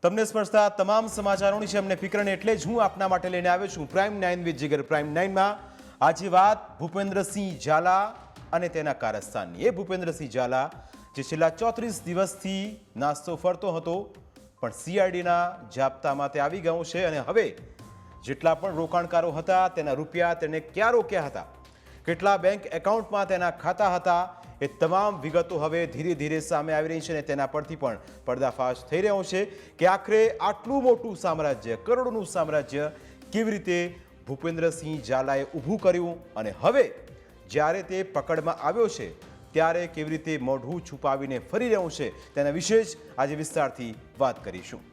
તમને સ્પર્શતા તમામ સમાચારોની છે અમને ફિકરને એટલે જ હું આપના માટે લઈને આવ્યો છું પ્રાઇમ 9 વિથ જીગર। પ્રાઇમ 9માં આજે વાત ભૂપેન્દ્રસિંહ ઝાલા અને તેના કારસ્તાનની। એ ભૂપેન્દ્રસિંહ ઝાલા જે છેલ્લા 34 દિવસથી નાસ્તો ફરતો હતો પણ સીઆઈડીના જાપ્તામાં તે આવી ગયો છે અને હવે જેટલા પણ રોકાણકારો હતા તેના રૂપિયા તેને ક્યાં રોક્યા હતા, કેટલા બેંક એકાઉન્ટમાં તેના ખાતા હતા, એ તમામ વિગતો હવે ધીરે ધીરે સામે આવી રહી છે અને તેના પરથી પણ પર્દાફાશ થઈ રહ્યો છે કે આખરે આટલું મોટું સામ્રાજ્ય, કરોડોનું સામ્રાજ્ય કેવી રીતે ભૂપેન્દ્રસિંહ ઝાલાએ ઊભું કર્યું અને હવે જ્યારે તે પકડમાં આવ્યો છે ત્યારે કેવી રીતે મોઢું છુપાવીને ફરી રહ્યો છે તેના વિશે જ આજે વિસ્તારથી વાત કરીશું।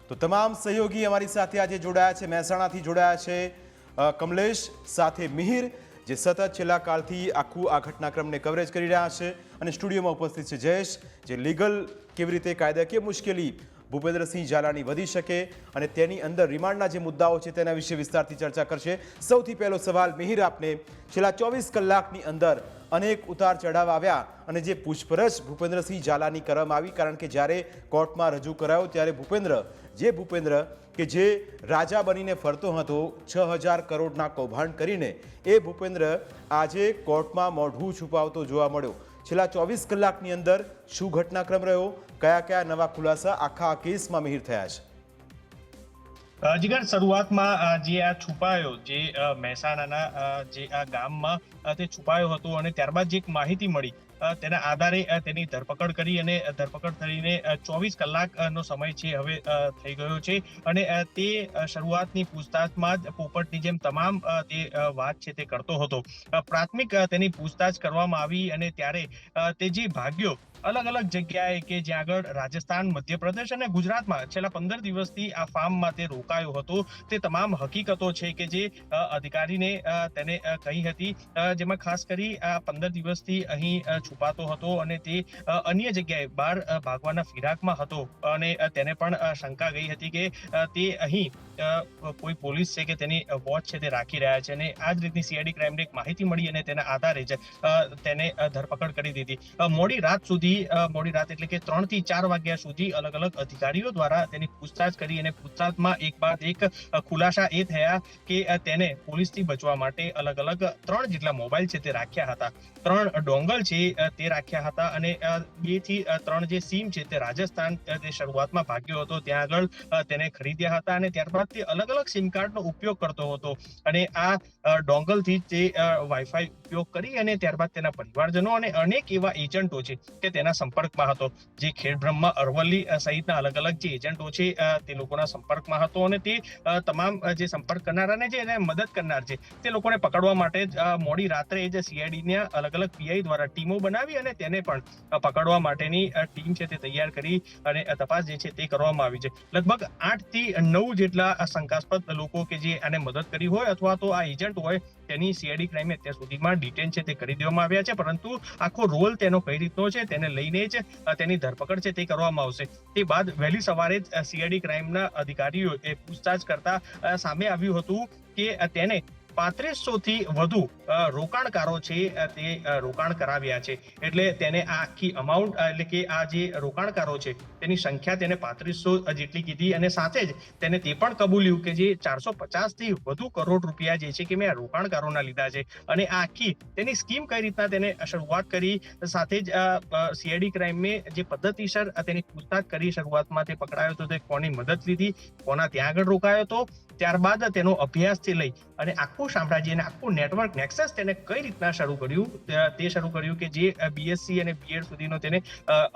તો તમામ સહયોગી અમારી સાથે આજે જોડાયા છે, મહેસાણાથી જોડાયા છે કમલેશ, સાથે મિહિર જે સતત છેલ્લા કાલથી આખું આ ઘટનાક્રમને કવરેજ કરી રહ્યા છે અને સ્ટુડિયોમાં ઉપસ્થિત છે જયેશ જે લીગલ કેવી રીતે કાયદાકીય મુશ્કેલી ભૂપેન્દ્રસિંહ ઝાલાની વધી શકે અને તેની અંદર રિમાન્ડના જે મુદ્દાઓ છે તેના વિશે વિસ્તારથી ચર્ચા કરશે। સૌથી પહેલો સવાલ મિહિર આપને, છેલ્લા 24 કલાકની અંદર અનેક ઉતાર ચઢાવ આવ્યા અને જે પૂછપરછ ભૂપેન્દ્રસિંહ ઝાલાની કરવામાં આવી, કારણ કે જ્યારે કોર્ટમાં રજૂ કરાયો ત્યારે ભૂપેન્દ્ર કે જે રાજા બનીને ફરતો હતો 6000 કરોડના કૌભાંડ કરીને, એ ભૂપેન્દ્ર આજે કોર્ટમાં મોઢું છુપાવતો જોવા મળ્યો। છેલ્લા 24 કલાકની અંદર શું ઘટનાક્રમ રહ્યો, કયા કયા નવા ખુલાસા આખા કેસમાં મિહિર થયા છે? જીગર, શરૂઆતમાં જે આ છુપાયો, જે મહેસાણાના જે આ ગામમાં તે છુપાયો હતો અને ત્યારબાદ જે એક માહિતી મળી તેના આધારે તેની ધરપકડ કરી અને ધરપકડ થઈને 24 કલાકનો સમય છે હવે થઈ ગયો છે અને તે શરૂઆતની પૂછતાછમાં જ પોપટની જેમ તમામ તે વાત છે તે કરતો હતો। પ્રાથમિક તેની પૂછતાછ કરવામાં આવી અને ત્યારે તે જે ભાગ્યો અલગ અલગ જગ્યાએ કે જ્યાં આગળ રાજસ્થાન, મધ્યપ્રદેશ અને ગુજરાતમાં છેલ્લા 15 દિવસથી આ ફાર્મમાં તે રોકાયો હતો, તે તમામ હકીકતો છે કે જે અધિકારીને તેને કહી હતી, જેમાં ખાસ કરી આ 15 દિવસથી અહીં છુપાતો હતો અને તે અન્ય જગ્યાએ બહાર ભાગવાના ફિરાકમાં હતો અને તેને પણ શંકા ગઈ હતી કે તે અહીં કોઈ પોલીસ છે કે તેની વોચ છે તે રાખી રહ્યા છે અને આ જ રીતની સીઆઈડી ક્રાઇમને એક માહિતી મળી અને તેના આધારે જ તેને ધરપકડ કરી દીધી। મોડી રાત એટલે કે 3 થી 4 વાગ્યા સુધી અલગ અલગ અધિકારીઓ દ્વારા તેની પૂછતાછ કરી અને પૂછતાછમાં એક બાદ એક ખુલાસા એ થયા કે તેને પોલીસથી બચવા માટે અલગ અલગ 3 જેટલા મોબાઈલ છે તે રાખ્યા હતા, 3 ડોંગલ છે તે રાખ્યા હતા અને 2 થી 3 જે સિમ છે તે રાજસ્થાન તે શરૂઆતમાં ભાગ્યો હતો ત્યાં આગળ તેને ખરીદ્યા હતા અને ત્યારબાદ તે અલગ અલગ સિમ કાર્ડનો ઉપયોગ કરતો હતો અને આ ડોંગલથી તે વાઈફાઈ ઉપયોગ કરી અને ત્યારબાદ તેના પરિવારજનો અને અનેક એવા એજન્ટો છે કે તેના સંપર્કમાં હતો, જે ખેડબ્રહ્મા, અરવલ્લી સહિતના અલગ અલગ જે એજન્ટો છે તે લોકોના સંપર્કમાં હતો અને તે તમામ જે સંપર્ક કરનાર અને જે એને મદદ કરનાર છે તે લોકોને પકડવા માટે મોડી રાત્રે જ સીઆઈડીના અલગ અલગ પીઆઈ દ્વારા ટીમો બનાવી અને તેને પણ પકડવા માટેની ટીમ છે તે તૈયાર કરી અને તપાસ જે છે તે કરવામાં આવી છે। લગભગ 8 થી 9 જેટલા શંકાસ્પદ લોકો કે જે આને મદદ કરી હોય અથવા તો આ એજન્ટ હોય તેની સીઆઈડી ક્રાઇમે અત્યાર સુધીમાં ડિટેન છે તે કરી દેવામાં આવ્યા છે, પરંતુ આખો રોલ તેનો કઈ રીતનો છે તેને લઈને જ તેની ધરપકડ છે તે કરવામાં આવશે। તે બાદ વહેલી સવારે જ સીઆઈડી ક્રાઇમના અધિકારીઓ એ પૂછતાછ કરતા સામે આવ્યું હતું કે તેને 3500 થી વધુ રોકાણકારો છે તે રોકાણ કરાવ્યા છે, એટલે તેને આ આખી અમાઉન્ટ એટલે કે આ જે રોકાણકારો છે તેની સંખ્યા તેને 3500 જેટલી કીધી અને સાથે જ તેને તે પણ કબૂલ્યું કે જે 450 થી વધુ કરોડ રૂપિયા જે છે કે મેં આ રોકાણકારોના લીધા છે અને આ આખી તેની સ્કીમ કઈ રીતના તેને શરૂઆત કરી, સાથે જ સીઆઈડી ક્રાઇમે જે પદ્ધતિસર તેની પૂછતાછ કરી, શરૂઆતમાં તે પકડાયો તો તે કોની મદદ લીધી, કોના ત્યાં આગળ રોકાયો તો, ત્યારબાદ તેનો અભ્યાસથી લઈ અને આખું સામ્રાજ્ય અને આખું નેટવર્ક નેક્સસ તેને કઈ રીતના શરૂ કર્યું કે જે બીએસસી અને બીએડ સુધીનો તેને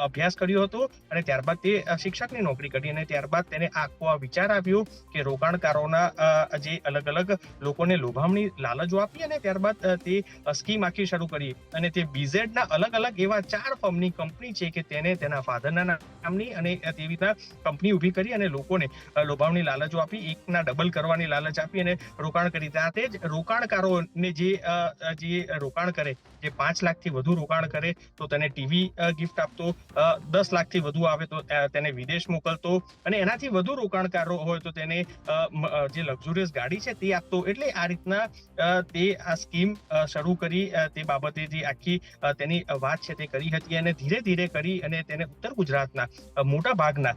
અભ્યાસ કર્યો હતો અને ત્યારબાદ તે શિક્ષકની નોકરી કરી અને ત્યારબાદ તેને આખો વિચાર આવ્યો કે રોકાણકારોના જે અલગ અલગ લોકોને લોભામણી લાલચો આપી અને ત્યારબાદ તે સ્કીમ આખી શરૂ કરી અને તે બીઝેડના અલગ અલગ એવા 4 ફર્મની કંપની છે કે તેને તેના ફાધરના નામની અને તેવી રીતના કંપની ઊભી કરી અને લોકોને લોભામણી લાલચો આપી, એકના ડબલ કરવાની લાલચ આપી અને રોકાણ કરી. ત્યાંથી જ જ રોકાણકારોને જે રોકાણ કરે, જે 5 લાખથી વધુ રોકાણ કરે તો તેને ટીવી ગિફ્ટ આપતો, 10 લાખથી વધુ આવે તો તેને વિદેશ મોકલતો, અને એનાથી વધુ રોકાણકારો હોય તો તેને જે લક્ઝુરિયસ ગાડી છે તે આપતો. એટલે આ રીતના તે આ સ્કીમ શરૂ કરી, તે બાબતે જે આખી તેની વાત છે તે કરી હતી, અને ધીરે ધીરે કરી અને તેને ઉત્તર ગુજરાતના મોટા ભાગના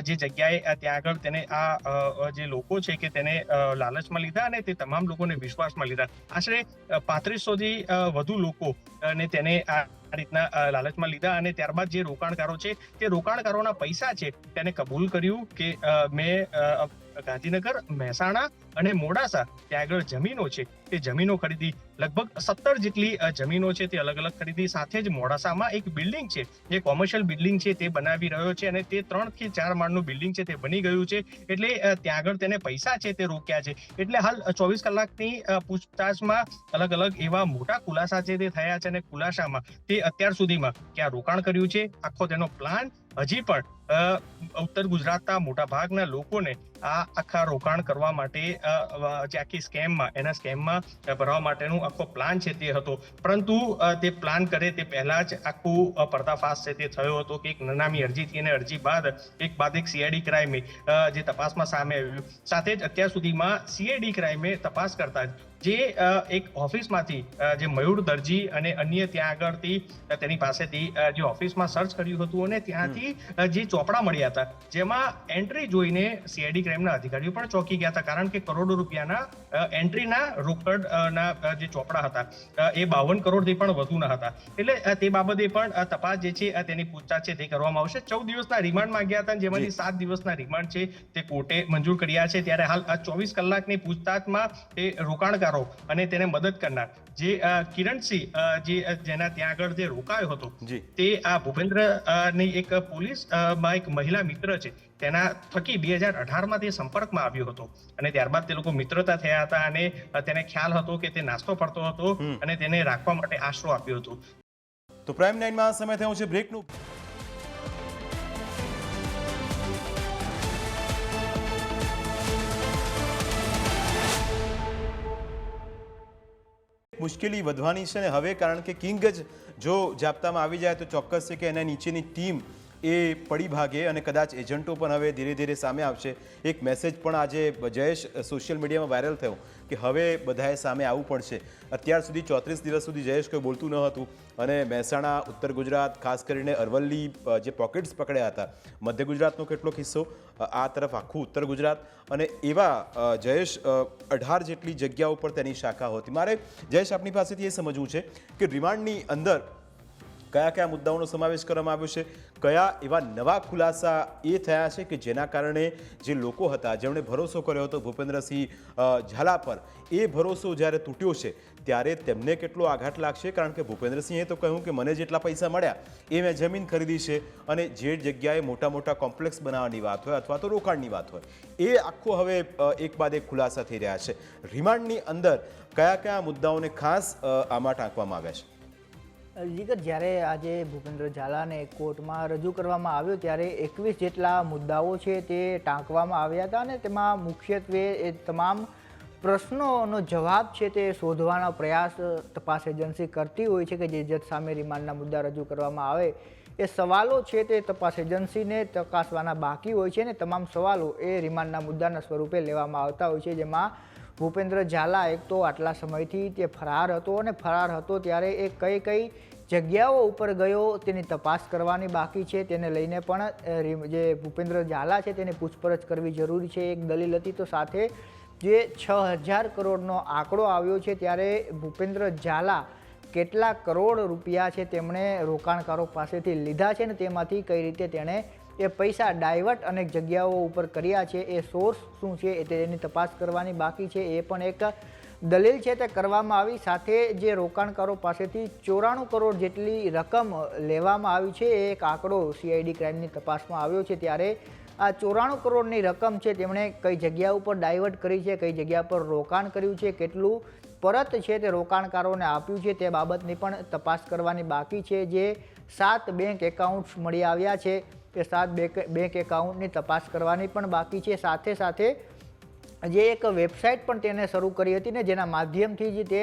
જે જગ્યાએ ત્યાં આગળ તેને આ જે લોકો છે કે તેને લાલચમાં લીધા અને તે તમામ લોકોને વિશ્વાસમાં લીધા. આશરે 3500 થી વધુ લોકો ને તેને આ રીતના લાલચમાં લીધા, અને ત્યારબાદ જે રોકાણકારો છે તે રોકાણકારોના પૈસા છે તેને કબૂલ કર્યું કે મેં ગાંધીનગર, મહેસાણા અને મોડાસા ત્યાં આગળ જમીનો છે તે જમીનો ખરીદી. લગભગ 17 જેટલી જમીનો છે તે અલગ અલગ ખરીદી. સાથે જ મોડાસામાં એક બિલ્ડિંગ છે, જે કોમર્શિયલ બિલ્ડિંગ છે તે બનાવી રહ્યો છે, અને તે 3 થી 4 માળનું બિલ્ડિંગ છે તે બની ગયું છે. એટલે ત્યાં આગળ તેને પૈસા છે તે રોક્યા છે. એટલે હાલ 24 કલાકની પૂછતાછમાં અલગ અલગ એવા મોટા ખુલાસા છે તે થયા છે, અને ખુલાસામાં તે અત્યાર સુધીમાં ક્યાં રોકાણ કર્યું છે, આખો તેનો પ્લાન હજી પણ ઉત્તર ગુજરાતના મોટા ભાગના લોકોને આ આખા રોકાણ કરવા માટે જે આખી સ્કેમમાં ભરવા માટેનું આખો પ્લાન છે તે હતો. પરંતુ તે પ્લાન કરે તે પહેલા જ આખું પર્દાફાશ છે તે થયો હતો કે એક નનામી અરજીથી અને અરજી બાદ એક સીઆઈડી ક્રાઇમે જે તપાસમાં સામે આવ્યું. સાથે જ અત્યાર સુધીમાં સીઆઈડી ક્રાઇમે તપાસ કરતા જ જે એક ઓફિસમાંથી જે મયુર દરજી અને અન્ય ત્યાં આગળથી તેની પાસેથી જે ઓફિસમાં સર્ચ કર્યું હતું, અને ત્યાંથી જે ચોપડા મળ્યા હતા, જેમાં એન્ટ્રી જોઈને સીઆઈડી ક્રાઇમના અધિકારીઓ પણ ચોંકી ગયા હતા, કારણ કે કરોડો રૂપિયાના એન્ટ્રીના રોકડના જે ચોપડા હતા એ 52 કરોડથી પણ વધુના હતા. એટલે તે બાબતે પણ તપાસ જે છે તેની પૂછતાછ છે તે કરવામાં આવશે. 14 દિવસના રિમાન્ડ માંગ્યા હતા, જેમાંથી 7 દિવસના રિમાન્ડ છે તે કોર્ટે મંજૂર કર્યા છે. ત્યારે હાલ 24 કલાકની પૂછતાછમાં તે રોકાણકારો અને તેને મદદ કરનાર જે કિરણસિંહ જેના ત્યાં આગળ જે રોકાયો હતો તે આ ભૂપેન્દ્ર ની એક પોલીસમાં એક મહિલા મિત્ર છે, તેના થકી 2018માં તે સંપર્કમાં આવ્યો હતો, અને ત્યારબાદ તે લોકો મિત્રતા થયા હતા, અને તેને ખ્યાલ હતો કે તે નાસ્તો પડતો હતો અને તેને રાખવા માટે આશરો આપ્યો હતો. તો પ્રાઇમ 9માં સમય થયો છે બ્રેકનું. મુશ્કેલી વધવાની છે ને હવે, કારણ કે કિંગ જ જો જાપ્તામાં આવી જાય તો ચોક્કસ છે કે એના નીચેની ટીમ એ પડી ભાગે, અને કદાચ એજન્ટો પણ હવે ધીરે ધીરે સામે આવશે. એક મેસેજ પણ આજે જયેશ સોશિયલ મીડિયામાં વાયરલ થયો કે હવે બધાએ સામે આવવું પડશે. અત્યાર સુધી 34 દિવસ સુધી જયેશ કોઈ બોલતું ન હતું, અને મહેસાણા, ઉત્તર ગુજરાત, ખાસ કરીને અરવલ્લી જે પોકેટ્સ પકડ્યા હતા, મધ્ય ગુજરાતનો કેટલોક હિસ્સો, આ તરફ આખું ઉત્તર ગુજરાત, અને એવા જયેશ 18 જેટલી જગ્યાઓ પર તેની શાખા હતી. મારે જયેશ આપની પાસેથી એ સમજવું છે કે રિમાન્ડની અંદર કયા કયા મુદ્દાઓનો સમાવેશ કરવામાં આવ્યો છે, કયા એવા નવા ખુલાસા એ થયા છે કે જેના કારણે જે લોકો હતા જેમણે ભરોસો કર્યો હતો ભૂપેન્દ્રસિંહ ઝાલા પર, એ ભરોસો જ્યારે તૂટ્યો છે ત્યારે તેમને કેટલો આઘાત લાગશે? કારણ કે ભૂપેન્દ્રસિંહે તો કહ્યું કે મને જેટલા પૈસા મળ્યા એ મેં જમીન ખરીદી છે, અને જે જગ્યાએ મોટા મોટા કોમ્પ્લેક્સ બનાવવાની વાત હોય અથવા તો રોકાણની વાત હોય, એ આખો હવે એક બાદ એક ખુલાસા થઈ રહ્યા છે. રિમાન્ડની અંદર કયા કયા મુદ્દાઓને ખાસ આમાં ટાંકવામાં આવ્યા છે? જીગર, જ્યારે આજે ભૂપેન્દ્ર ઝાલાને કોર્ટમાં રજૂ કરવામાં આવ્યો ત્યારે 21 જેટલા મુદ્દાઓ છે તે ટાંકવામાં આવ્યા હતા, અને તેમાં મુખ્યત્વે એ તમામ પ્રશ્નોનો જવાબ છે તે શોધવાનો પ્રયાસ તપાસ એજન્સી કરતી હોય છે કે જે જજ સામે રિમાન્ડના મુદ્દા રજૂ કરવામાં આવે એ સવાલો છે તે તપાસ એજન્સીને તપાસવાના બાકી હોય છે, અને તમામ સવાલો એ રિમાન્ડના મુદ્દાના સ્વરૂપે લેવામાં આવતા હોય છે. જેમાં ભૂપેન્દ્ર ઝાલા એક તો આટલા સમયથી તે ફરાર હતો, અને ફરાર હતો ત્યારે એ કઈ કઈ જગ્યાઓ ઉપર ગયો તેની તપાસ કરવાની બાકી છે. તેને લઈને પણ જે ભૂપેન્દ્ર ઝાલા છે તેને પૂછપરછ કરવી જરૂરી છે. એક દલીલ હતી. તો સાથે જે 6000 કરોડનો આંકડો આવ્યો છે, ત્યારે ભૂપેન્દ્ર ઝાલા કેટલા કરોડ રૂપિયા છે તેમણે રોકાણકારો પાસેથી લીધા છે, ને તેમાંથી કઈ રીતે તેણે એ પૈસા ડાયવર્ટ અનેક જગ્યાઓ ઉપર કર્યા છે, એ સોર્સ શું છે તેની તપાસ કરવાની બાકી છે. એ પણ એક દલીલ છે તે કરવામાં આવી. સાથે જે રોકાણકારો પાસેથી 94 કરોડ જેટલી રકમ લેવામાં આવી છે, એ એક આંકડો સીઆઈડી ક્રાઇમની તપાસમાં આવ્યો છે. ત્યારે આ 94 કરોડની રકમ છે તેમણે કઈ જગ્યા ઉપર ડાયવર્ટ કરી છે, કઈ જગ્યા પર રોકાણ કર્યું છે, કેટલું પરત છે તે રોકાણકારોને આપ્યું છે, તે બાબતની પણ તપાસ કરવાની બાકી છે. જે 7 બેંક એકાઉન્ટ્સ મળી આવ્યા છે તે 7 બેંક એકાઉન્ટની તપાસ કરવાની પણ બાકી છે. સાથે સાથે જે એક વેબસાઇટ પણ તેને શરૂ કરી હતી ને જેના માધ્યમથી જ તે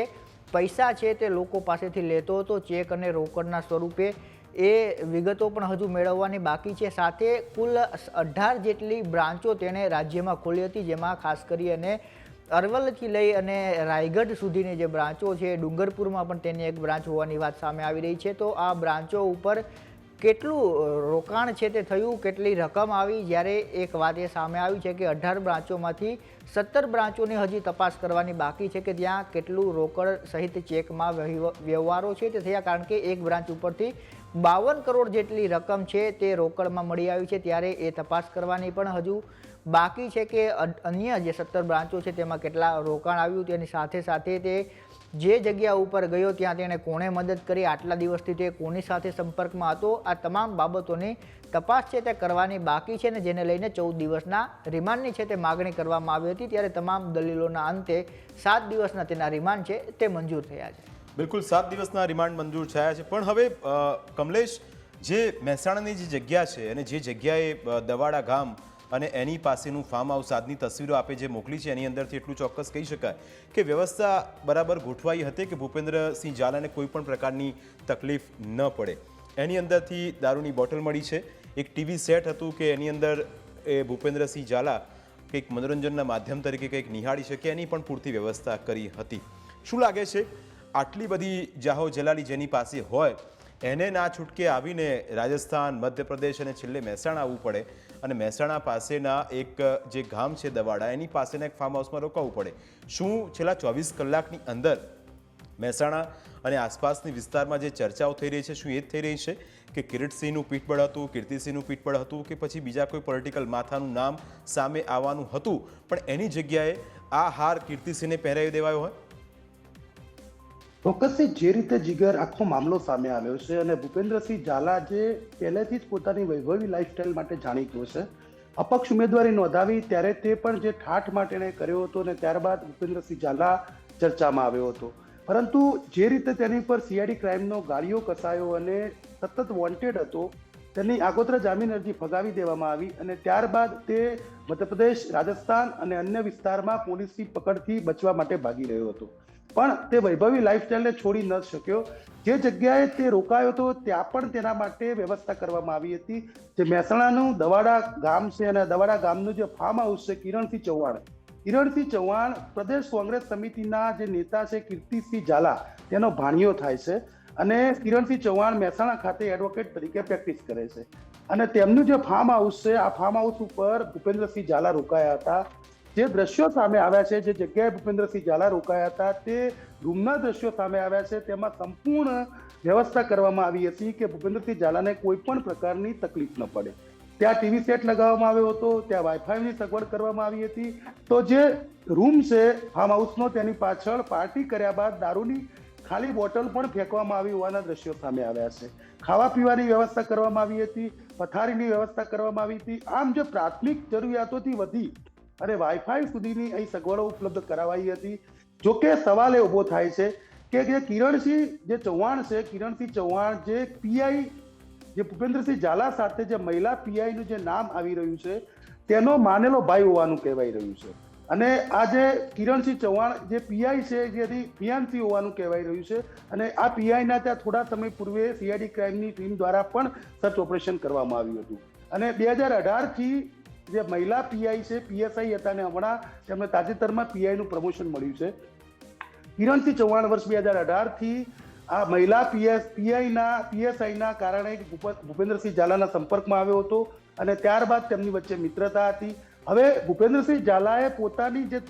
પૈસા છે તે લોકો પાસેથી લેતો હતો ચેક અને રોકડના સ્વરૂપે. એ વિગતો પણ હજુ મેળવવાની બાકી છે. સાથે કુલ 18 જેટલી બ્રાન્ચો તેણે રાજ્યમાં ખોલી હતી, જેમાં ખાસ કરી અને અરવલ્લીથી લઈ અને રાયગઢ સુધીની જે બ્રાન્ચો છે, ડુંગરપુરમાં પણ તેની એક બ્રાન્ચ હોવાની વાત સામે આવી રહી છે. તો આ બ્રાન્ચો ઉપર કેટલું રોકાણ છે તે થયું, કેટલી રકમ આવી, જ્યારે એક વાત એ સામે આવી છે કે 18 બ્રાન્ચોમાંથી 17 બ્રાન્ચોની હજી તપાસ કરવાની બાકી છે કે ત્યાં કેટલું રોકડ સહિત ચેકમાં વ્યવહારો છે તે થયા, કારણ કે એક બ્રાન્ચ ઉપરથી 52 કરોડ જેટલી રકમ છે તે રોકડમાં મળી આવી છે. ત્યારે એ તપાસ કરવાની પણ હજુ બાકી છે કે અન્ય જે 17 બ્રાન્ચો છે તેમાં કેટલા રોકાણ આવ્યું, તેની સાથે સાથે તે જે જગ્યા ઉપર ગયો ત્યાં તેણે કોણે મદદ કરી, આટલા દિવસથી તે કોની સાથે સંપર્કમાં હતો, આ તમામ બાબતોની તપાસ છે તે કરવાની બાકી છે ને જેને લઈને 14 દિવસના રિમાન્ડની છે તે માગણી કરવામાં આવી હતી. ત્યારે તમામ દલીલોના અંતે 7 દિવસના તેના રિમાન્ડ છે તે મંજૂર થયા છે. બિલકુલ 7 દિવસના રિમાન્ડ મંજૂર થયા છે. પણ હવે કમલેશ, જે મહેસાણાની જે જગ્યા છે અને જે જગ્યાએ દવાડા ગામ અને એની પાસેનું ફાર્મ હાઉસ, આજની તસવીરો આપે જે મોકલી છે એની અંદરથી એટલું ચોક્કસ કહી શકાય કે વ્યવસ્થા બરાબર ગોઠવાઈ હતી કે ભૂપેન્દ્રસિંહ ઝાલાને કોઈ પણ પ્રકારની તકલીફ ન પડે. એની અંદરથી દારૂની બોટલ મળી છે, એક ટીવી સેટ હતું કે એની અંદર એ ભૂપેન્દ્રસિંહ ઝાલા કંઈક મનોરંજનના માધ્યમ તરીકે કંઈક નિહાળી શકે એની પણ પૂરતી વ્યવસ્થા કરી હતી. શું લાગે છે આટલી બધી જાહો જલાલી જેની પાસે હોય એને ના છૂટકે આવીને રાજસ્થાન, મધ્યપ્રદેશ અને છેલ્લે મહેસાણા આવવું પડે અને મહેસાણા પાસેના એક જે ગામ છે દવાડા એની પાસેના એક ફાર્મ હાઉસમાં રોકાવું પડે? શું છેલ્લા 24 કલાકની અંદર મહેસાણા અને આસપાસની વિસ્તારમાં જે ચર્ચાઓ થઈ રહી છે શું એ જ થઈ રહી છે કે કિરીટસિંહનું પીઠબળ હતું, કીર્તિસિંહનું પીઠબળ હતું કે પછી બીજા કોઈ પોલિટિકલ માથાનું નામ સામે આવવાનું હતું પણ એની જગ્યાએ આ હાર કીર્તિસિંહને પહેરાવી દેવાયો હોય? ચોક્કસથી જે રીતે જીગર આખો મામલો સામે આવ્યો છે અને ભૂપેન્દ્રસિંહ ઝાલા જે પહેલેથી જ પોતાની વૈભવી લાઈફસ્ટાઈલ માટે જાણીતો છે, અપક્ષ ઉમેદવારી નોંધાવી ત્યારે તે પણ જે ઠાઠ માટે એણે કર્યો હતો અને ત્યારબાદ ભૂપેન્દ્રસિંહ ઝાલા ચર્ચામાં આવ્યો હતો. પરંતુ જે રીતે તેની પર સીઆઈડી ક્રાઇમનો ગાળિયો કસાયો અને સતત વોન્ટેડ હતો, તેની આગોતરા જામીન અરજી ફગાવી દેવામાં આવી અને ત્યારબાદ તે મધ્યપ્રદેશ, રાજસ્થાન અને અન્ય વિસ્તારમાં પોલીસની પકડથી બચવા માટે ભાગી રહ્યો હતો. પણ તે વૈભવી લાઈફસ્ટાઈલને છોડી ન શક્યો. જે જગ્યાએ તે રોકાયો હતો ત્યાં પણ તેના માટે વ્યવસ્થા કરવામાં આવી હતી. જે મહેસાણાનું દવાડા ગામ છે અને દવાડા ગામનું જે ફાર્મ હાઉસ છે કિરણસિંહ ચૌહાણ પ્રદેશ કોંગ્રેસ સમિતિના જે નેતા છે કીર્તિસિંહ ઝાલા તેનો ભાણિયો થાય છે અને કિરણસિંહ ચૌહાણ મહેસાણા ખાતે એડવોકેટ તરીકે પ્રેક્ટિસ કરે છે અને તેમનું જે ફાર્મ હાઉસ છે આ ફાર્મ હાઉસ ઉપર ભૂપેન્દ્રસિંહ ઝાલા રોકાયા હતા. જે દ્રશ્યો સામે આવ્યા છે, જે જગ્યાએ ભૂપેન્દ્રસિંહ ઝાલા રોકાયા હતા તે રૂમના દ્રશ્યો સામે આવ્યા છે, તેમાં સંપૂર્ણ વ્યવસ્થા કરવામાં આવી હતી કે ભૂપેન્દ્રસિંહ ઝાલાને કોઈ પણ પ્રકારની તકલીફ ન પડે. ત્યાં ટીવી સેટ લગાવવામાં આવ્યો હતો, ત્યાં વાઈફાઈની સગવડ કરવામાં આવી હતી. તો જે રૂમ છે ફાર્મ હાઉસનો તેની પાછળ પાર્ટી કર્યા બાદ દારૂની ખાલી બોટલ પણ ફેંકવામાં આવી હોવાના દ્રશ્યો સામે આવ્યા છે. ખાવા પીવાની વ્યવસ્થા કરવામાં આવી હતી, પથારીની વ્યવસ્થા કરવામાં આવી હતી. આમ જે પ્રાથમિક જરૂરિયાતોથી વધી અને વાઈફાઈ સુધીની અહીં સગવડો ઉપલબ્ધ કરાવાઈ હતી. જોકે સવાલ એ ઊભો થાય છે કે જે કિરણસિંહ ચૌહાણ જે પીઆઈ જે ભૂપેન્દ્રસિંહ ઝાલા સાથે જે મહિલા પીઆઈનું જે નામ આવી રહ્યું છે તેનો માનેલો ભાઈ હોવાનું કહેવાય રહ્યું છે અને આ જે કિરણસિંહ ચૌહાણ જે પીઆઈ છે જેથી ફિયાન્સી હોવાનું કહેવાય રહ્યું છે અને આ પીઆઈના ત્યાં થોડા સમય પૂર્વે સીઆઈડી ક્રાઇમની ટીમ દ્વારા પણ સર્ચ ઓપરેશન કરવામાં આવ્યું હતું અને 2018થી જે મહિલા પીઆઈ છે પીએસઆઈ હતા અને હમણાં તેમને તાજેતરમાં પીઆઈનું પ્રમોશન મળ્યું છે. કિરણસિંહ ચૌહાણ વર્ષ 2018થી આ મહિલા પીએસઆઈના કારણે ભૂપેન્દ્રસિંહ ઝાલાના સંપર્કમાં આવ્યો હતો અને ત્યારબાદ તેમની વચ્ચે મિત્રતા હતી. હવે ભૂપેન્દ્રસિંહ ઝાલાએ પોતાની જે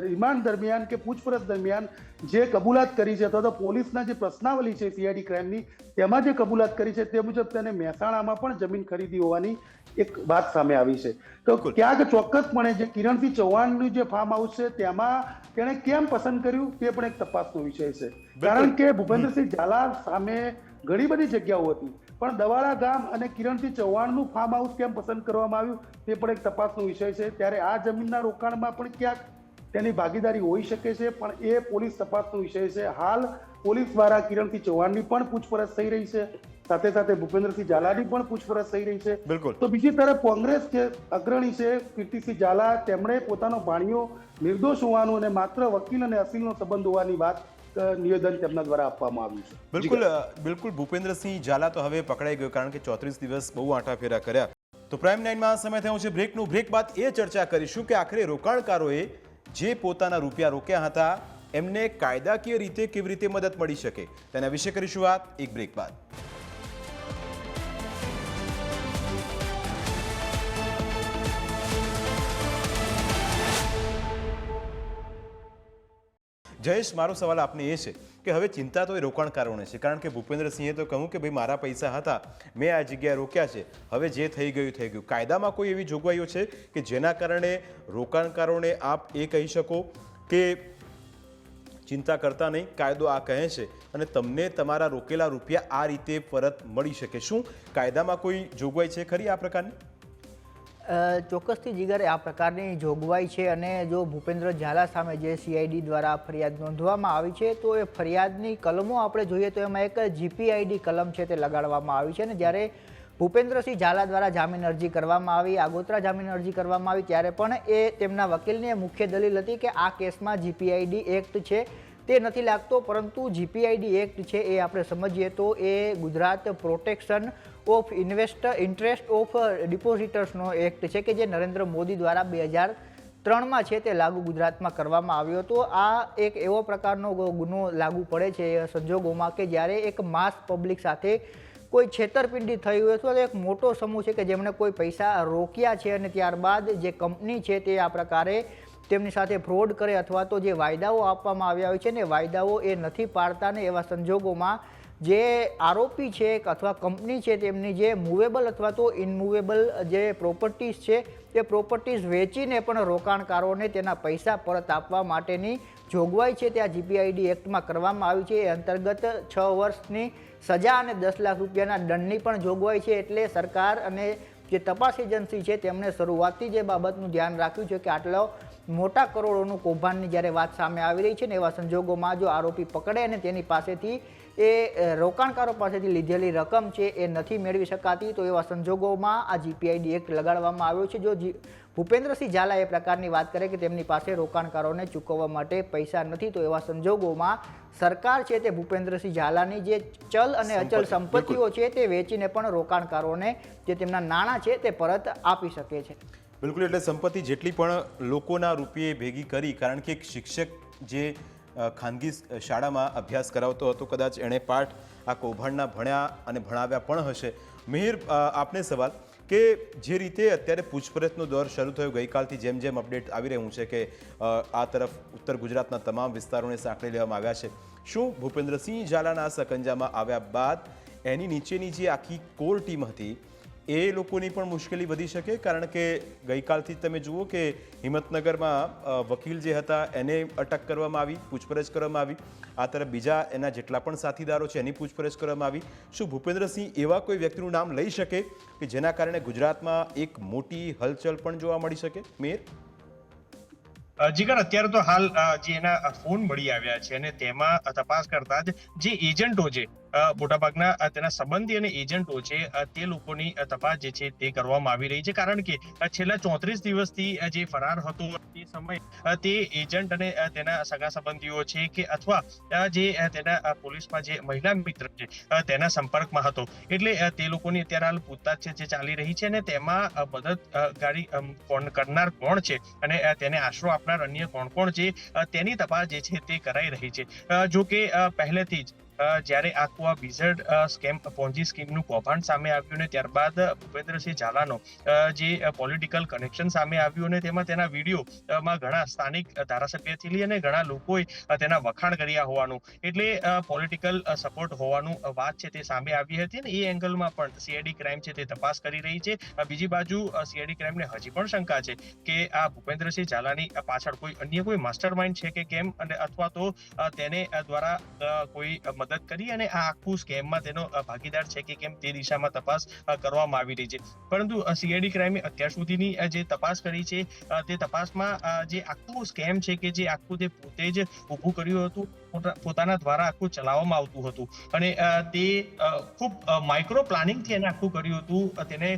રિમાન્ડ દરમિયાન કે પૂછપરછ દરમિયાન જે કબૂલાત કરી છે અથવા તો પોલીસના જે પ્રશ્નાવલી છે સીઆઈડી ક્રાઇમની તેમાં જે કબૂલાત કરી છે તે મુજબ તેને મહેસાણામાં પણ જમીન ખરીદી હોવાની એક વાત સામે આવી છે. તો ક્યાંક ચોક્કસપણે જે કિરણસિંહ ચૌહાણનું જે ફાર્મ હાઉસ છે તેમાં તેણે કેમ પસંદ કર્યું તે પણ એક તપાસનો વિષય છે. કારણ કે ભૂપેન્દ્રસિંહ ઝાલા સામે ઘણી બધી જગ્યાઓ હતી પણ દવાડા ગામ અને કિરણસિંહ ચૌહાણનું ફાર્મ હાઉસ કેમ પસંદ કરવામાં આવ્યું તે પણ એક તપાસનો વિષય છે. ત્યારે આ જમીનના રોકાણમાં પણ ક્યાંક તેની ભાગીદારી હોઈ શકે છે, પણ એ પોલીસ તપાસનો વિષય છે. હાલ પોલીસ દ્વારા કિરણસિંહ ચૌહાણની પણ પૂછપરછ થઈ રહી છે, સાથે સાથે ભૂપેન્દ્રસિંહ ઝાલાની પણ પૂછપરછ થઈ રહી છે. બિલકુલ. તો બીજી તરફ કોંગ્રેસ જે અગ્રણી છે કીર્તિસિંહ ઝાલા, તેમણે પોતાનો ભાણિયો નિર્દોષ હોવાનું અને માત્ર વકીલ અને અસીલનો સંબંધ હોવાની વાત નિવેદન તેમના દ્વારા આપવામાં આવ્યું છે. બિલકુલ બિલકુલ ભૂપેન્દ્રસિંહ ઝાલા તો હવે પકડાઈ ગયો, કારણ કે 34 દિવસ બહુ આંટાફેરા કર્યા. તો પ્રાઇમ 9માં સમય થયો છે બ્રેકનું. બ્રેક બાદ એ ચર્ચા કરીશું કે આખરે રોકાણકારોએ જે પોતાના રૂપિયા રોક્યા હતા એમને કાયદાકીય રીતે કેવી રીતે મદદ મળી શકે, તેના વિશે કરીશું વાત એક બ્રેક બાદ. જયેશ, મારો સવાલ આપને એ છે કે હવે ચિંતા તો એ રોકાણકારોને છે, કારણ કે ભૂપેન્દ્રસિંહે તો કહ્યું કે ભાઈ મારા પૈસા હતા, મેં આ જગ્યાએ રોક્યા છે, હવે જે થઈ ગયું થઈ ગયું. કાયદામાં કોઈ એવી જોગવાઈઓ છે કે જેના કારણે રોકાણકારોને આપ એ કહી શકો કે ચિંતા કરતા નહીં, કાયદો આ કહે છે અને તમને તમારા રોકેલા રૂપિયા આ રીતે પરત મળી શકે? શું કાયદામાં કોઈ જોગવાઈ છે ખરી આ પ્રકારની? ચોક્કસથી જીગર, આ પ્રકારની જોગવાઈ છે. અને જો ભૂપેન્દ્ર ઝાલા સામે જે CID દ્વારા ફરિયાદ નોંધવામાં આવી છે, તો એ ફરિયાદની કલમો આપણે જોઈએ તો એમાં એક GPID કલમ છે તે લગાડવામાં આવી છે. અને જ્યારે ભૂપેન્દ્રસિંહ ઝાલા દ્વારા જામીન અરજી કરવામાં આવી, આગોતરા જામીન અરજી કરવામાં આવી, ત્યારે પણ એ તેમના વકીલની મુખ્ય દલીલ હતી કે આ કેસમાં GPID એક્ટ છે તે નથી લાગતો, પરંતુ GPID એક્ટ છે એ આપણે સમજીએ તો એ Gujarat protection of interest of ડિપોઝિટર્સનો એક્ટ છે કે જે નરેન્દ્ર મોદી દ્વારા 2003માં છે તે લાગુ ગુજરાતમાં કરવામાં આવ્યો હતો. આ એક એવો પ્રકારનો ગુનો લાગુ પડે છે એ સંજોગોમાં કે જ્યારે એક માસ પબ્લિક સાથે કોઈ છેતરપિંડી થઈ હોય તો એક મોટો સમૂહ છે કે જેમણે કોઈ પૈસા રોક્યા છે અને ત્યારબાદ જે કંપની છે તે આ પ્રકારે તેમની સાથે ફ્રોડ કરે અથવા તો જે વાયદાઓ આપવામાં આવ્યા હોય છે ને વાયદાઓ એ નથી પાડતા, ને એવા સંજોગોમાં જે આરોપી છે અથવા કંપની છે તેમની જે મૂવેબલ અથવા તો ઇનમૂવેબલ જે પ્રોપર્ટીઝ છે તે પ્રોપર્ટીઝ વેચીને પણ રોકાણકારોને તેના પૈસા પરત આપવા માટેની જોગવાઈ છે તે આ GPID એક્ટમાં કરવામાં આવી છે. એ અંતર્ગત 6 વર્ષની સજા અને 10 લાખ રૂપિયાના દંડની પણ જોગવાઈ છે. એટલે સરકાર અને જે તપાસ એજન્સી છે તેમણે શરૂઆતથી જે બાબતનું ધ્યાન રાખ્યું છે કે આટલો મોટા કરોડોનું કૌભાંડની જ્યારે વાત સામે આવી રહી છે ને એવા સંજોગોમાં જો આરોપી પકડે અને તેની પાસેથી એ રોકાણકારો પાસેથી લીધેલી રકમ છે એ નથી મેળવી શકાતી, તો એવા સંજોગોમાં આ GPID એક્ટ લગાડવામાં આવ્યો છે. જો ભૂપેન્દ્રસિંહ ઝાલા એ પ્રકારની વાત કરે કે તેમની પાસે રોકાણકારોને ચૂકવવા માટે પૈસા નથી, તો એવા સંજોગોમાં સરકાર છે તે ભૂપેન્દ્રસિંહ ઝાલાની જે ચલ અને અચલ સંપત્તિઓ છે તે વેચીને પણ રોકાણકારોને જે તેમના નાણાં છે તે પરત આપી શકે છે. બિલકુલ. એટલે સંપત્તિ જેટલી પણ લોકોના રૂપિયે ભેગી કરી, કારણ કે એક શિક્ષક જે ખાનગી શાળામાં અભ્યાસ કરાવતો હતો, કદાચ એણે પાઠ આ કૌભાંડના ભણ્યા અને ભણાવ્યા પણ હશે. મિહિર, આપને સવાલ કે જે રીતે અત્યારે પૂછપરછનો દોર શરૂ થયો ગઈકાલથી, જેમ જેમ અપડેટ આવી રહ્યું છે કે આ તરફ ઉત્તર ગુજરાતના તમામ વિસ્તારોને સાંકળી લેવામાં આવ્યા છે, શું ભૂપેન્દ્રસિંહ ઝાલાના સંકંજામાં આવ્યા બાદ એની નીચેની જે આખી કોર ટીમ હતી એ લોકોની પણ મુશ્કેલી વધી શકે? કારણ કે ગઈકાલથી તમે જુઓ કે હિંમતનગરમાં વકીલ જે હતા એને અટક કરવામાં આવી, પૂછપરછ કરવામાં આવી, આ તરફ બીજા એના જેટલા પણ સાથીદારો છે એની પૂછપરછ કરવામાં આવી. શું ભૂપેન્દ્રસિંહ એવા કોઈ વ્યક્તિનું નામ લઈ શકે કે જેના કારણે ગુજરાતમાં એક મોટી હલચલ પણ જોવા મળી શકે? મેયર જીગર, અત્યારે તો હાલ જે એના ફોન મળી આવ્યા છે અને તેમાં તપાસ કરતા જ જે એજન્ટો છે, મોટાભાગના તેના સંબંધી અને એજન્ટો છે તે લોકોની તપાસ જે છે તે કરવામાં આવી રહી છે. કારણ કે છેલ્લા 34 દિવસથી જે ફરાર હતો તે સમય તે એજન્ટ અને તેના સગા સંબંધીઓ છે કે અથવા જે તેના પોલીસમાં જે મહિલા મિત્ર છે તેના સંપર્કમાં હતો. એટલે તે લોકોની અત્યારે હાલ પૂછતાછ છે જે ચાલી રહી છે અને તેમાં મદદગારી કરનાર કોણ છે અને તેને આશરો આપનાર અન્ય કોણ કોણ છે તેની તપાસ જે છે તે કરાઈ રહી છે. જો કે પહેલેથી જ જ્યારે આખું આ વિઝર્ડ સ્કેમ પોન્જી સ્કીમનું કૌભાંડ સામે આવ્યું ને ત્યારબાદ ભૂપેન્દ્રસિંહ ઝાલાનો જે પોલિટિકલ કનેક્શન સામે આવ્યું અને તેમાં તેના વિડીયોમાં ઘણા સ્થાનિક ધારાસભ્યથી લઈ અને ઘણા લોકોએ તેના વખાણ કર્યા હોવાનું, એટલે પોલિટિકલ સપોર્ટ હોવાનું વાત છે તે સામે આવી હતી અને એ એંગલમાં પણ CID ક્રાઇમ છે તે તપાસ કરી રહી છે. બીજી બાજુ CID ક્રાઇમને હજી પણ શંકા છે કે આ ભૂપેન્દ્રસિંહ ઝાલાની પાછળ કોઈ અન્ય કોઈ માસ્ટર માઇન્ડ છે કે કેમ, અને અથવા તો તેને દ્વારા કોઈ મદદ કરી અને આ આખું સ્કેમમાં તેનો ભાગીદાર છે કે કેમ તે દિશામાં તપાસ કરવામાં આવી રહી છે. પરંતુ સીઆઈડી ક્રાઇમે અત્યાર સુધીની જે તપાસ કરી છે તે તપાસમાં જે આખું સ્કેમ છે કે જે આખું તે પોતે જ ઊભું કર્યું હતું, પોતાના દ્વારા આખું ચલાવવામાં આવતું હતું અને તે ખૂબ માઇક્રો પ્લાનિંગથી એને આખું કર્યું હતું. તેને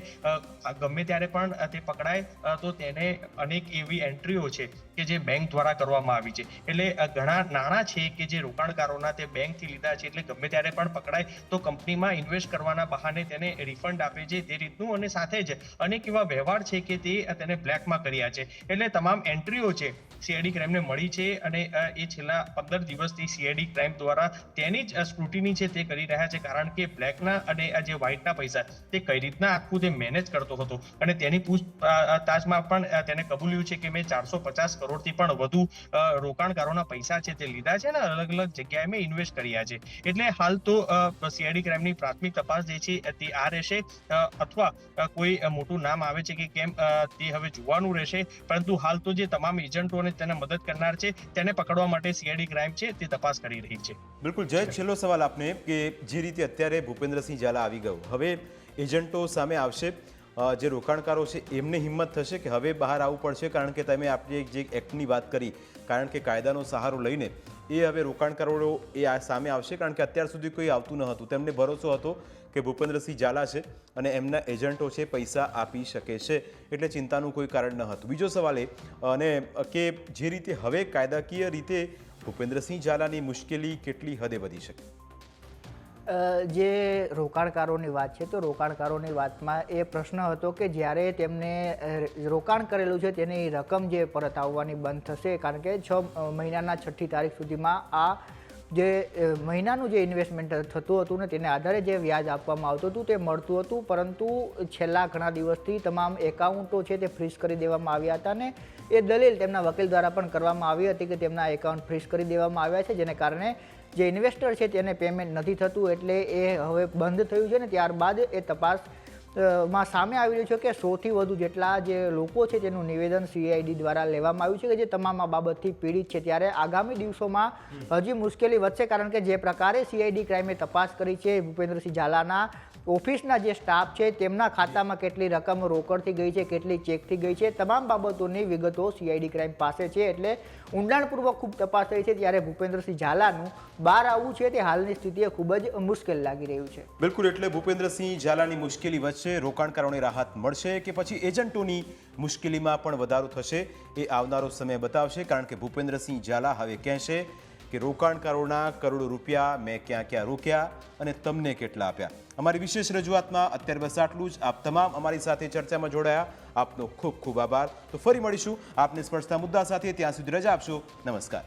ગમે ત્યારે પણ તે પકડાય તો તેને અનેક એવી એન્ટ્રીઓ છે કે જે બેંક દ્વારા કરવામાં આવી છે. એટલે ઘણા નાણાં છે કે જે રોકાણકારોના તે બેંકથી લીધા છે, એટલે ગમે ત્યારે પણ પકડાય તો કંપનીમાં ઇન્વેસ્ટ કરવાના બહાને તેને રિફંડ આપે છે તે રીતનું, અને સાથે જ અનેક એવા વ્યવહાર છે કે તે તેને બ્લેકમાં કર્યા છે. એટલે તમામ એન્ટ્રીઓ છે સીઆઈડી ક્રાઇમને મળી છે અને એ છેલ્લા 15 દિવસથી સીઆઈડી ક્રાઇમ દ્વારા તેની જ સ્ક્રુટિની છે તે કરી રહ્યા છે, કારણ કે બ્લેકના અને આ જે વ્હાઇટના પૈસા તે કઈ રીતના આખું તે મેનેજ કરતો હતો. અને તેની પૂછતાછમાં પણ તેને કબૂલ્યું છે કે મેં 450 કરોડથી પણ વધુ રોકાણકારોના પૈસા છે તે લીધા છે અને અલગ અલગ જગ્યાએ મેં ઇન્વેસ્ટ કર્યા છે. એટલે હાલ તો સીઆઈડી ક્રાઇમની પ્રાથમિક તપાસ જે છે તે આ રહેશે, અથવા કોઈ મોટું નામ આવે છે કે કેમ તે હવે જોવાનું રહેશે. પરંતુ હાલ તો જે તમામ એજન્ટો અને તેને મદદ કરનાર છે તેને પકડવા માટે સીઆઈડી ક્રાઇમ છે તે તપાસ કરી રહી છે. બિલકુલ જય, છેલ્લો સવાલ આપને કે જે રીતે અત્યારે ભૂપેન્દ્રસિંહ ઝાલા આવી ગયો, હવે એજન્ટો સામે આવશે, જે રોકાણકારો છે એમને હિંમત થશે કે હવે બહાર આવવું પડશે? કારણ કે તમે આપણે જે એક્ટની વાત કરી, કારણ કે કાયદાનો સહારો લઈને એ હવે રોકાણકારો એ આ સામે આવશે, કારણ કે અત્યાર સુધી કોઈ આવતું ન હતું. તેમને ભરોસો હતો કે ભૂપેન્દ્રસિંહ ઝાલા છે અને એમના એજન્ટો છે પૈસા આપી શકે છે, એટલે ચિંતાનું કોઈ કારણ ન હતું. બીજો સવાલ એ અને કે જે રીતે હવે કાયદાકીય રીતે ભૂપેન્દ્રસિંહ ઝાલાની મુશ્કેલી કેટલી હદે વધી શકે? જે રોકાણકારોની વાત છે તો રોકાણકારોની વાતમાં એ પ્રશ્ન હતો કે જ્યારે તેમને રોકાણ કરેલું છે તેની રકમ જે પરત આવવાની બંધ થશે, કારણ કે 6 મહિનાના 6ઠ્ઠી તારીખ સુધીમાં આ જે મહિનાનું જે ઇન્વેસ્ટમેન્ટ થતું હતું ને તેને આધારે જે વ્યાજ આપવામાં આવતું હતું તે મળતું હતું. પરંતુ છેલ્લા ઘણા દિવસથી તમામ એકાઉન્ટો છે તે ફ્રીઝ કરી દેવામાં આવ્યા હતા ને એ દલીલ તેમના વકીલ દ્વારા પણ કરવામાં આવી હતી કે તેમના એકાઉન્ટ ફ્રીઝ કરી દેવામાં આવ્યા છે, જેને કારણે જે ઇન્વેસ્ટર છે તેને પેમેન્ટ નથી થતું, એટલે એ હવે બંધ થયું છે. ને ત્યારબાદ એ તપાસ માં સામે આવી રહ્યું છે કે 100થી વધુ જેટલા જે લોકો છે તેનું નિવેદન સીઆઈડી દ્વારા લેવામાં આવ્યું છે કે જે તમામ આ બાબતથી પીડિત છે. ત્યારે આગામી દિવસોમાં હજી મુશ્કેલી વધશે, કારણ કે જે પ્રકારે સીઆઈડી ક્રાઇમે તપાસ કરી છે ભૂપેન્દ્રસિંહ ઝાલાના ઓફિસના જે સ્ટાફ છે તેમના ખાતામાં કેટલી રકમ રોકડથી ગઈ છે, કેટલી ચેકથી ગઈ છે, તમામ બાબતોની વિગતો સીઆઈડી ક્રાઇમ પાસે છે. એટલે ઊંડાણપૂર્વક ખૂબ તપાસ થઈ છે. ત્યારે ભૂપેન્દ્રસિંહ ઝાલાનું બહાર આવવું છે તે હાલની સ્થિતિએ ખૂબ જ મુશ્કેલ લાગી રહ્યું છે. બિલકુલ, એટલે ભૂપેન્દ્રસિંહ ઝાલાની મુશ્કેલી વચ્ચે રોકાણકારોને રાહત મળશે કે પછી એજન્ટોની મુશ્કેલીમાં પણ વધારો થશે એ આવનારો સમય બતાવશે. કારણ કે ભૂપેન્દ્રસિંહ ઝાલા હવે કહેશે કે રોકાણકારોના કરોડો રૂપિયા મેં ક્યાં ક્યાં રોક્યા અને તમને કેટલા આપ્યા. અમારી વિશેષ રજૂઆતમાં અત્યારે બસ આટલું જ. આપ તમામ અમારી સાથે ચર્ચામાં જોડાયા, આપનો ખૂબ ખૂબ આભાર. તો ફરી મળીશું આપને સ્પર્શતા મુદ્દા સાથે. ત્યાં સુધી રજા આપશો. નમસ્કાર.